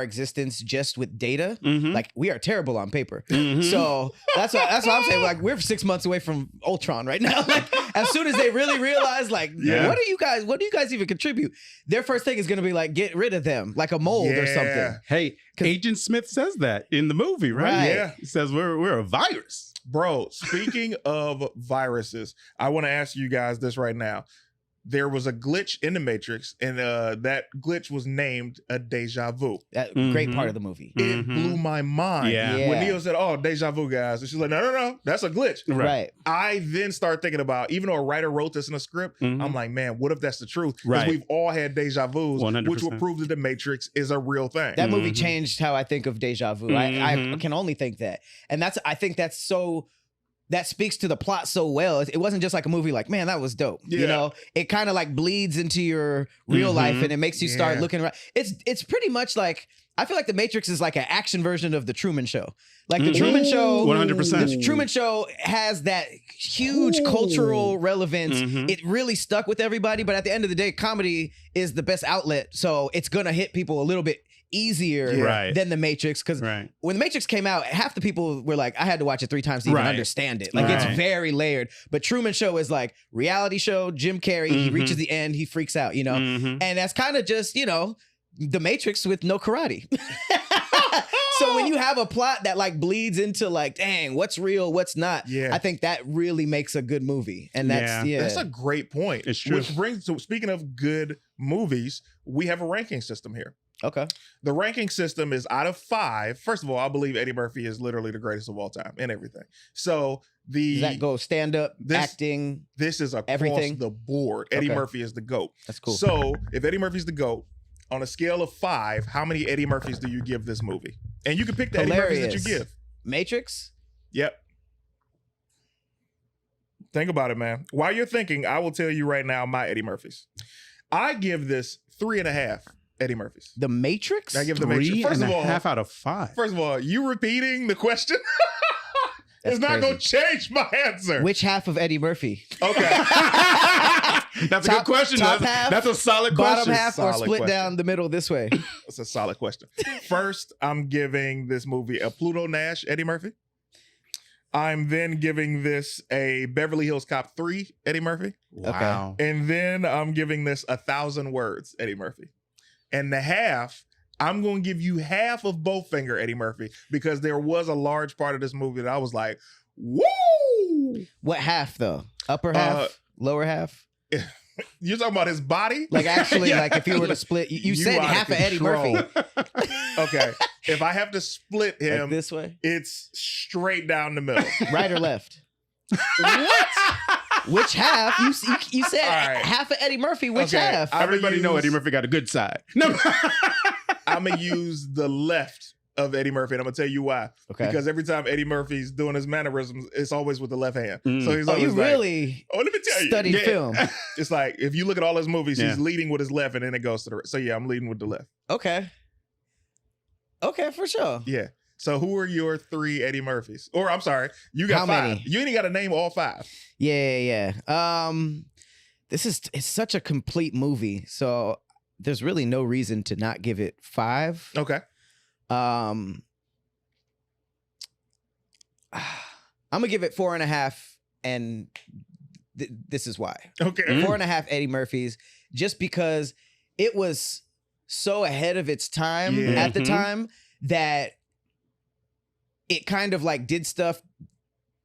C: existence just with data,
B: Mhm.
C: like we are terrible on paper.
B: Mhm.
C: So that's what I'm saying. Like we're 6 months away from Ultron right now. Like as soon as they really realize, like,
A: Yeah.
C: what do you guys even contribute? Their first thing is gonna be like, get rid of them, like a mold or
A: Yeah.
C: something.
B: Hey,
C: 'Cause-
B: Agent Smith says that in the movie, right?
C: Right.
A: Yeah.
B: He says we're a virus.
A: Bro, speaking of viruses, I want to ask you guys this right now. There was a glitch in the Matrix, and that glitch was named a deja vu.
C: That great
B: Mhm.
C: part of the movie.
A: It
B: Mhm.
A: blew my mind.
B: Yeah.
C: Yeah.
A: When Neo said, oh, deja vu, guys. And she's like, no, that's a glitch.
C: Right.
A: I then start thinking about, even though a writer wrote this in a script,
B: Mhm.
A: I'm like, man, what if that's the truth? Because
B: Right.
A: we've all had deja vus,
B: 100%.
A: which will prove that the Matrix is a real thing.
C: That movie
B: Mhm.
C: changed how I think of deja vu. I
B: Mhm.
C: can only think that. And I think that's so, that speaks to the plot so well. It wasn't just like a movie like, man, that was dope.
A: Yeah.
C: You know, it kind of like bleeds into your real
B: Mhm.
C: life and it makes you start
A: Yeah.
C: looking around. It's pretty much like, I feel like the Matrix is like an action version of the Truman Show. Like the
B: Mhm.
C: Truman Show,
B: 100%.
C: the Truman Show has that huge
A: Ooh.
C: cultural relevance.
B: Mhm.
C: It really stuck with everybody, but at the end of the day, comedy is the best outlet. So it's gonna hit people a little bit easier
A: Yeah.
B: Right.
C: than the Matrix, because
B: Right.
C: when the Matrix came out, half the people were like, I had to watch it 3 times to even
B: Right.
C: understand it. Like
B: Right.
C: it's very layered. But Truman Show is like reality show, Jim Carrey, he
B: Mhm.
C: reaches the end, he freaks out, you know?
B: Mhm.
C: And that's kind of just, the Matrix with no karate. So when you have a plot that like bleeds into like, dang, what's real, what's not,
A: Yeah.
C: I think that really makes a good movie. And that's, yeah.
A: That's a great point.
B: It's true.
A: Which brings to, speaking of good movies, we have a ranking system here.
C: Okay.
A: The ranking system is out of 5. First of all, I believe Eddie Murphy is literally the greatest of all time in everything. So
C: Does that go stand up,
A: This-
C: acting?
A: this is across
C: Everything?
A: the board. Eddie
C: Okay.
A: Murphy is the GOAT.
C: That's cool.
A: So if Eddie Murphy's the GOAT, on a scale of 5, how many Eddie Murphys do you give this movie? And you can pick the Eddie Murphys that you
C: Hilarious.
A: give.
C: Matrix?
A: Yep. Think about it, man. While you're thinking, I will tell you right now my Eddie Murphys. I give this 3.5 Eddie Murphys.
C: The Matrix?
A: I give the Matrix.
B: 3.5 out of 5.
A: First of all, you repeating the question
C: That's
A: is not
C: crazy.
A: going to change my answer.
C: Which half of Eddie Murphy?
A: Okay.
B: That's a
C: Top-
B: good question.
C: top
B: That's,
C: half,
B: that's a solid
C: Bottom
B: question.
C: half or
A: Solid
C: split
A: question.
C: down the middle this way?
A: That's a solid question. First, I'm giving this movie a Pluto Nash Eddie Murphy. I'm then giving this a Beverly Hills Cop 3 Eddie Murphy.
B: Wow.
A: And then I'm giving this 1,000 words Eddie Murphy. And the half, I'm going to give you half of both finger Eddie Murphy because there was a large part of this movie that I was like, woo!
C: What half though? Upper half? Lower half?
A: You're talking about his body?
C: Like actually,
B: Yeah.
C: like if you were to split, you
A: You
C: said
A: out of
C: half of Eddie
A: control.
C: Murphy.
A: Okay. If I have to split
C: Like
A: him,
C: this way?
A: it's straight down the middle.
C: Right or left?
A: What?
C: Which half? You said
A: All right.
C: half of Eddie Murphy. Which
A: Okay,
C: half?
A: I'ma
B: Everybody know
A: use-
B: Eddie Murphy got a good side. No.
A: I'm going to use the left of Eddie Murphy, and I'm going to tell you why.
C: Okay.
A: Because every time Eddie Murphy's doing his mannerisms, it's always with the left hand.
B: Mm.
A: So he's
C: Oh, you
A: always like,
C: really
A: oh, let me tell you.
C: studied
A: Yeah.
C: film?
A: It's like, if you look at all his movies,
B: Yeah.
A: he's leading with his left, and then it goes to the right. So yeah, I'm leading with the left.
C: Okay. Okay, for sure.
A: Yeah. So who are your 3 Eddie Murphys? Or I'm sorry, you got
C: How
A: 5.
C: many?
A: You ain't got to name all 5.
C: Yeah. It's such a complete movie, so there's really no reason to not give it 5.
A: Okay.
C: I'm gonna give it 4.5, and this is why.
A: Okay.
C: 4.5 Eddie Murphys, just because it was so ahead of its time at the time that it kind of like did stuff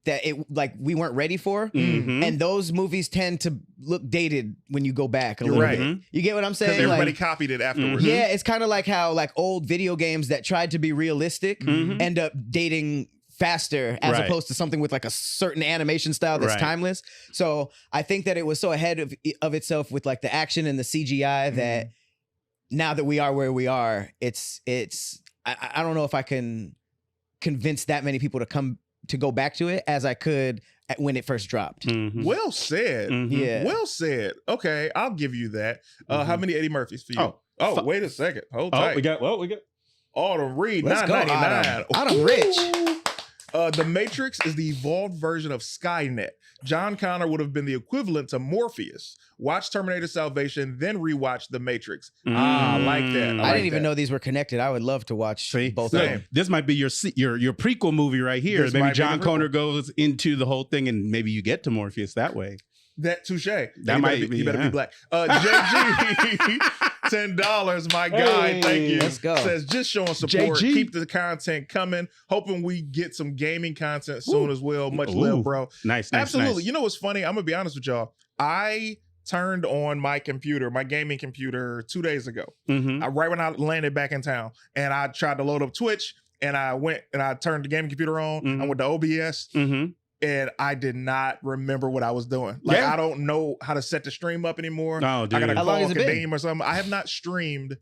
C: that it like we weren't ready for. And those movies tend to look dated when you go back a little bit. You get what I'm saying?
A: Because everybody copied it afterwards.
C: Yeah, it's kind of like how like old video games that tried to be realistic end up dating faster as opposed to something with like a certain animation style that's timeless. So I think that it was so ahead of itself with like the action and the CGI that now that we are where we are, it's I don't know if I can convince that many people to go back to it as I could when it first dropped.
A: Well said.
C: Yeah.
A: Well said. Okay, I'll give you that. How many Eddie Murphys for you? Oh, wait a second. Hold tight.
B: We got
A: Autumn Reed,
C: Let's go,
A: $9.99.
C: Autumn Rich.
A: The Matrix is the evolved version of Skynet. John Connor would have been the equivalent to Morpheus. Watch Terminator Salvation, then rewatch The Matrix. I like that.
C: I didn't even know these were connected. I would love to watch both of them.
B: This might be your prequel movie right here.
A: This
B: maybe
A: might be
B: John
A: the prequel.
B: Connor goes into the whole thing, and maybe you get to Morpheus that way.
A: That touche.
B: That might be.
A: You better be black. JG, $10, my guy.
B: Hey,
A: thank you.
C: let's go.
A: Says just showing support.
B: JG.
A: Keep the content coming. Hoping we get some gaming content soon as well. Much love, bro.
B: Nice.
A: Absolutely.
B: Nice.
A: You know what's funny? I'm gonna be honest with y'all. I turned on my computer, my gaming computer, 2 days ago. Right when I landed back in town, and I tried to load up Twitch, and I went and I turned the gaming computer on. I went to OBS. And I did not remember what I was doing. Like, I don't know how to set the stream up anymore.
B: No, dude.
A: I gotta
C: How
A: call
C: long has it been?
A: Kadeem or something. I have not streamed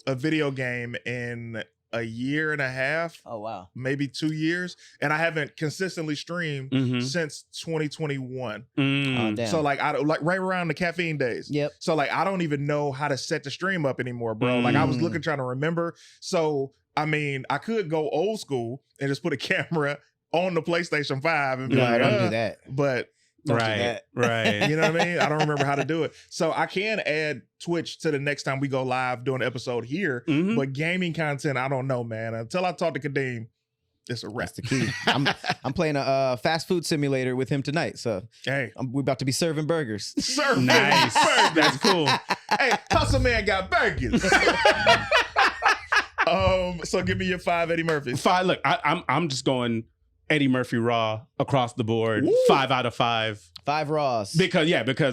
A: a video game in a year and a half,
C: Oh, wow.
A: maybe 2 years. And I haven't consistently streamed since 2021.
C: Oh, damn.
A: So like right around the caffeine days.
C: Yep.
A: So like I don't even know how to set the stream up anymore, bro. Like I was looking, trying to remember. So I mean, I could go old school and just put a camera on the PlayStation 5 and be
C: No,
A: like,
C: don't do that.
A: But
C: Don't do
B: Right.
C: that.
B: Right.
A: you know what I mean? I don't remember how to do it. So I can add Twitch to the next time we go live doing an episode here. But gaming content, I don't know, man. Until I talk to Kadeem, it's a wrap.
C: That's the key. I'm playing a fast food simulator with him tonight. So
A: Hey,
C: we're about to be serving burgers.
A: sir,
B: Nice. That's cool.
A: Hey, Hustle Man got burgers. So give me your 5 Eddie Murphys.
B: 5. Look, I'm just going Eddie Murphy raw across the board.
A: Woo.
B: 5 out of 5.
C: 5 Raws.
B: Because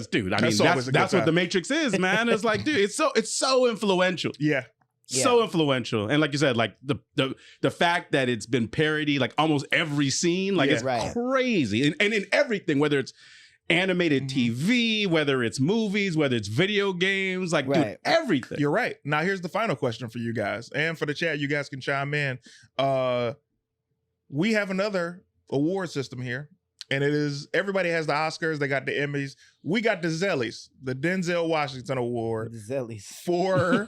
B: dude, I mean
A: That's always a good
B: that's what
A: time.
B: the Matrix is, man. It's like, dude, it's so influential.
A: Yeah.
B: So influential. And like you said, like the fact that it's been parodied like almost every scene, like
A: Yeah.
B: it's
C: Right.
B: crazy. And in everything, whether it's animated TV, whether it's movies, whether it's video games, like dude,
C: Right.
B: everything.
A: You're right. Now here's the final question for you guys. And for the chat, you guys can chime in. We have another award system here. And it is, everybody has the Oscars, they got the Emmys. We got the Zellies, the Denzel Washington Award
C: Zellies.
A: for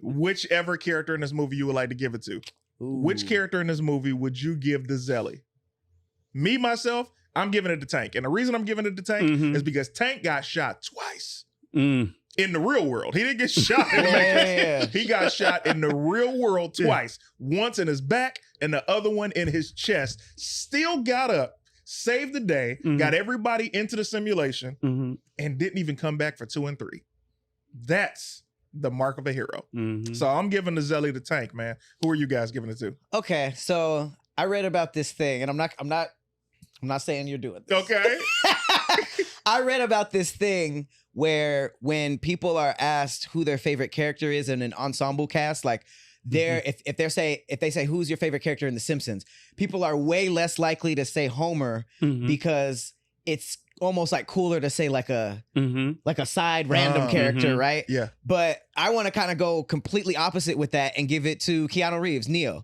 A: whichever character in this movie you would like to give it to. Which character in this movie would you give the Zelly? Me, myself, I'm giving it to Tank. And the reason I'm giving it to Tank is because Tank got shot twice in the real world. He didn't get shot in the Matrix. He got shot in the real world twice. Once in his back and the other one in his chest. Still got up, saved the day, got everybody into the simulation, and didn't even come back for 2 and 3. That's the mark of a hero. So I'm giving the Zelly to Tank, man. Who are you guys giving it to?
C: Okay, so I read about this thing, and I'm not saying you're doing this.
A: Okay.
C: I read about this thing where when people are asked who their favorite character is in an ensemble cast, like if they say who's your favorite character in The Simpsons, people are way less likely to say Homer because it's almost like cooler to say like a side random character, right?
A: Yeah.
C: But I want to kind of go completely opposite with that and give it to Keanu Reeves, Neo.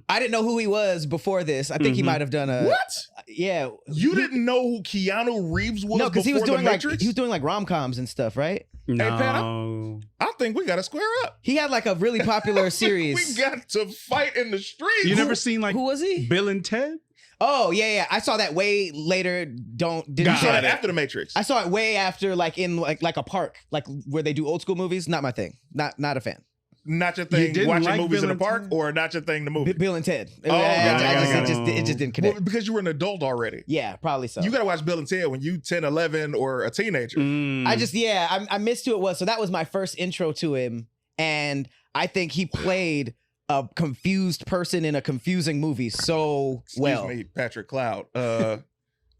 C: I didn't know who he was before this. I think he might have done a
A: What?
C: Yeah.
A: You didn't know who Keanu Reeves was?
C: No, because he was
A: before
C: doing
A: The
C: like
A: Matrix?
C: he was doing like rom-coms and stuff, right?
B: No.
A: Hey, Pat, I think we got to square up.
C: He had like a really popular series.
A: We got to fight in the streets.
B: You never seen like
C: Who was he?
B: Bill and Ted?
C: Oh yeah. I saw that way later. Didn't
A: You saw that
C: it.
A: after The Matrix.
C: I saw it way after, like in like a park, like where they do old school movies. Not my thing. Not a fan.
A: not your thing
B: didn't
A: watching
B: like
A: movies
B: Bill
A: in the
B: and
A: park,
B: Ted?
A: or not your thing the movie?
C: Bill and Ted.
A: Oh,
C: It just didn't connect.
A: Well, because you were an adult already.
C: Yeah, probably so.
A: You got to watch Bill and Ted when you 10, 11, or a teenager.
C: I missed who it was. So that was my first intro to him. And I think he played a confused person in a confusing movie so well.
A: Excuse me, Patrick Cloud.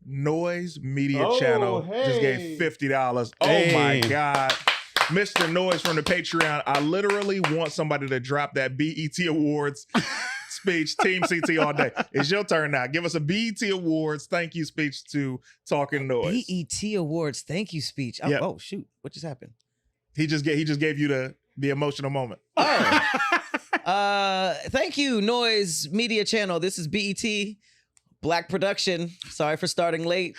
A: Noise Media Channel just gave $50. Oh my God. Mr. Noise from the Patreon. I literally want somebody to drop that BET Awards speech, Team CT all day. It's your turn now. Give us a BET Awards thank you speech to Talking Noise.
C: BET Awards thank you speech.
A: Yep.
C: Oh shoot, what just happened?
A: He just gave you the emotional moment.
C: Oh. Thank you, Noise Media Channel. This is BET Black Production. Sorry for starting late.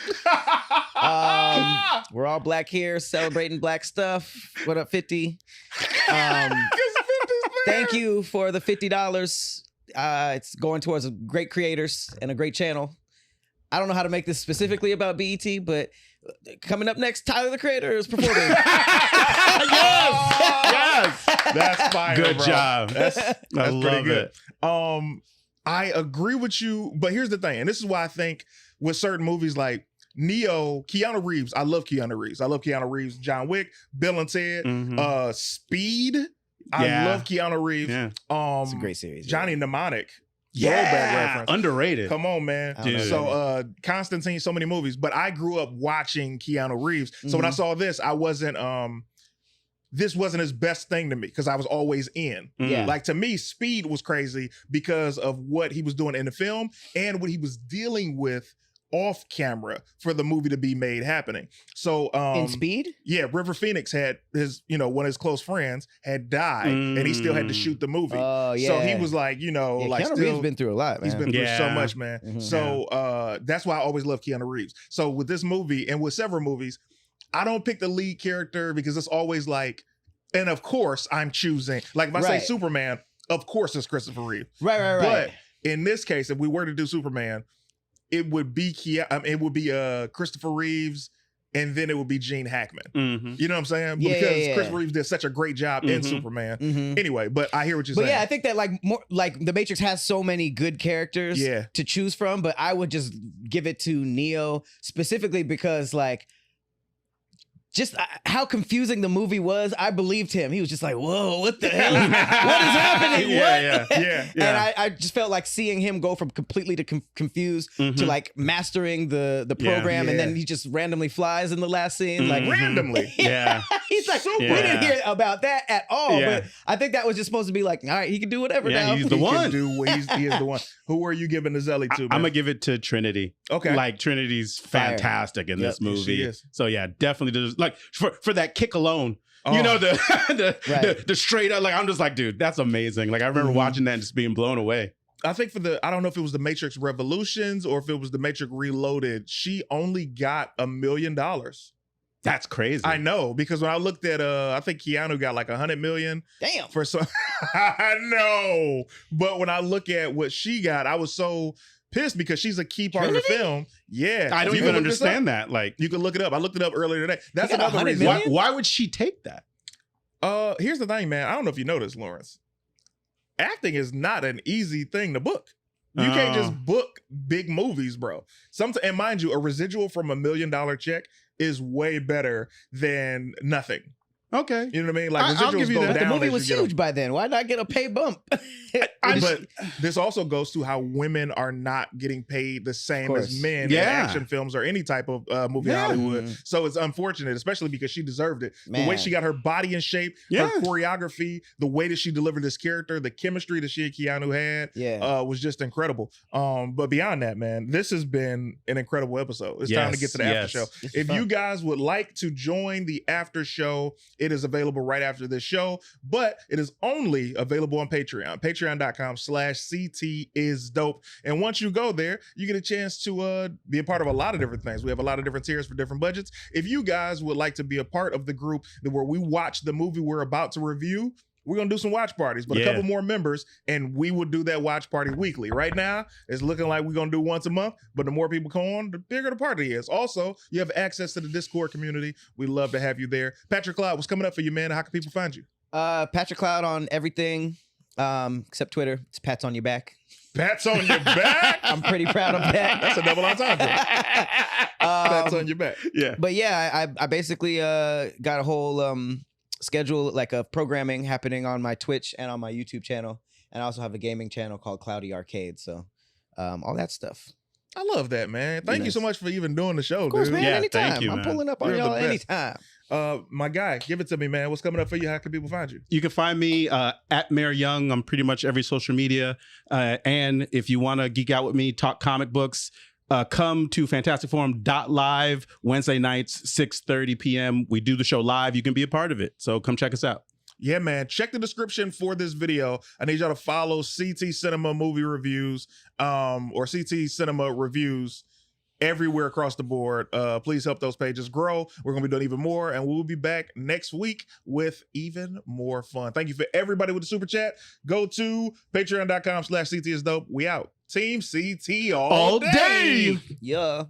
C: We're all black here, celebrating black stuff. What up, 50? Thank you for the $50. It's going towards great creators and a great channel. I don't know how to make this specifically about BET, but coming up next, Tyler the Creator is performing.
B: Yes.
A: That's fire.
B: Good
A: bro.
B: job.
A: That's
B: I
A: pretty
B: love
A: good.
B: it.
A: I agree with you, but here's the thing, and this is why I think with certain movies like Neo, Keanu Reeves, I love Keanu Reeves, John Wick, Bill and Ted, Speed. I love Keanu Reeves.
B: Yeah.
C: It's a great series.
A: Johnny Mnemonic.
B: Yeah.
A: Throwback reference.
B: Underrated.
A: Come on, man.
C: Dude.
A: So Constantine, so many movies, but I grew up watching Keanu Reeves. So when I saw this, I wasn't this wasn't his best thing to me because I was always in.
C: Yeah.
A: Like to me, Speed was crazy because of what he was doing in the film and what he was dealing with off camera for the movie to be made happening. So
C: In Speed?
A: yeah, River Phoenix had his, one of his close friends had died and he still had to shoot the movie.
C: Oh, yeah.
A: So he was like, like
C: Keanu
A: still
C: Reeves been through a lot, man.
A: he's been through so
B: Yeah.
A: much, man.
C: Mhm.
A: So that's why I always love Keanu Reeves. So with this movie and with several movies, I don't pick the lead character because it's always like, and of course I'm choosing, like if I say
C: Right.
A: Superman, of course it's Christopher Reeve.
C: Right.
A: But in this case, if we were to do Superman, it would be Christopher Reeves, and then it would be Gene Hackman.
B: Mm-hmm.
A: You know what I'm saying?
C: Yeah,
A: Because
C: yeah.
A: Christopher Reeves did such a great job in
B: Mhm.
A: Superman.
C: Mhm.
A: Anyway, but I hear what you're
C: But
A: saying.
C: yeah, I think that The Matrix has so many good characters
A: Yeah.
C: to choose from, but I would just give it to Neo specifically because just how confusing the movie was. I believed him. He was just like, whoa, what the hell? What is happening?
B: Yeah,
C: What?
A: yeah.
C: And I just felt like seeing him go from completely to confused to
B: Mhm.
C: like mastering the
B: Yeah.
C: program, and
A: Yeah.
C: then he just randomly flies in the last scene. Like
B: Mhm.
A: Randomly.
B: Yeah.
C: he's like,
A: Super.
C: we didn't hear about that at all.
B: Yeah.
C: But I think that was just supposed to be like, all right, he can do whatever
B: Yeah,
C: now.
B: he's the
A: He can
B: one.
A: do what he is the one. Who are you giving the Zelly to, man?
B: I'm gonna give it to Trinity.
A: Okay.
B: Like Trinity's
C: Fire.
B: fantastic in this
A: Yep, she
B: movie.
A: is.
B: So yeah, definitely just like for that kick alone.
A: Oh.
B: You know, the
C: Right.
B: the straight up, like I'm just like, dude, that's amazing. Like I remember
C: Mhm.
B: watching that and just being blown away.
A: I think I don't know if it was the Matrix Revolutions or if it was the Matrix Reloaded, she only got $1 million.
B: That's crazy.
A: I know, because when I looked at I think Keanu got like 100 million
C: Damn.
A: for some. I know, but when I look at what she got, I was so pissed because she's a key part of
C: Trinity?
A: the film. Yeah,
B: I don't
A: You
B: even
A: can look this
B: understand
A: up.
B: that. Like,
A: You can look it up. I looked it up earlier today. That's
C: got
A: another
C: 100
A: reason.
C: million?
B: why would she take that?
A: Here's the thing, man. I don't know if you know this, Lawrence. Acting is not an easy thing to book. You can't just book big movies, bro. And mind you, a residual from $1 million check is way better than nothing.
B: Okay.
A: You know what I mean? Like
B: I'll
A: residuals
B: give you
A: go
B: that.
C: The
A: down.
C: movie
A: as
C: was
A: you get
C: huge by then. Why not get a pay bump?
A: But this also goes to how women are not getting paid the same
C: course.
A: as men in
B: Yeah.
A: action films or any type of movie in
B: Yeah.
A: Hollywood.
C: Mhm.
A: So it's unfortunate, especially because she deserved it. The way
C: Man.
A: she got her body in shape,
B: Yeah.
A: her choreography, the way that she delivered this character, the chemistry that she and Keanu had
C: Yeah.
A: was just incredible. But beyond that, man, this has been an incredible episode. It's time to get to the after show.
C: This is
A: If
C: fun.
A: you guys would like to join the after show, it is available right after this show, but it is only available on Patreon. Patreon.com/CT is dope. And once you go there, you get a chance to be a part of a lot of different things. We have a lot of different tiers for different budgets. If you guys would like to be a part of the group where we watch the movie we're about to review, we're going to do some watch parties, but a
B: Yeah.
A: couple more members, and we will do that watch party weekly. Right now, it's looking like we're going to do once a month, but the more people come on, the bigger the party is. Also, you have access to the Discord community. We love to have you there. Patrick Cloud, what's coming up for you, man? How can people find you?
C: Patrick Cloud on everything except Twitter. It's Pats on your back.
A: Pats on your back.
C: I'm pretty proud of that.
A: That's a double entendre. Pats on your back.
B: Yeah.
C: But yeah, I basically got a whole schedule like of programming happening on my Twitch and on my YouTube channel, and I also have a gaming channel called Cloudy Arcade. So all that stuff.
A: I love that, man. Thank you
C: Nice.
A: so much for even doing the show,
C: Of course,
A: dude.
C: man.
B: Yeah,
C: Anytime.
B: thank you,
C: I'm
B: man.
C: pulling up on
A: You're the
C: y'all
A: best.
C: anytime.
A: My guy, give it to me, man. What's coming up for you? How can people find you?
B: You can find me at Mayor Young on pretty much every social media. And if you want to geek out with me, talk comic books, come to fantasticforum.live Wednesday nights, 6:30 p.m. We do the show live. You can be a part of it. So come check us out.
A: Yeah, man. Check the description for this video. I need y'all to follow CT Cinema Movie Reviews or CT Cinema Reviews everywhere across the board. Please help those pages grow. We're going to be doing even more, and we'll be back next week with even more fun. Thank you for everybody with the super chat. Go to patreon.com/CTisDope. We out. Team CT all day.
C: Yeah.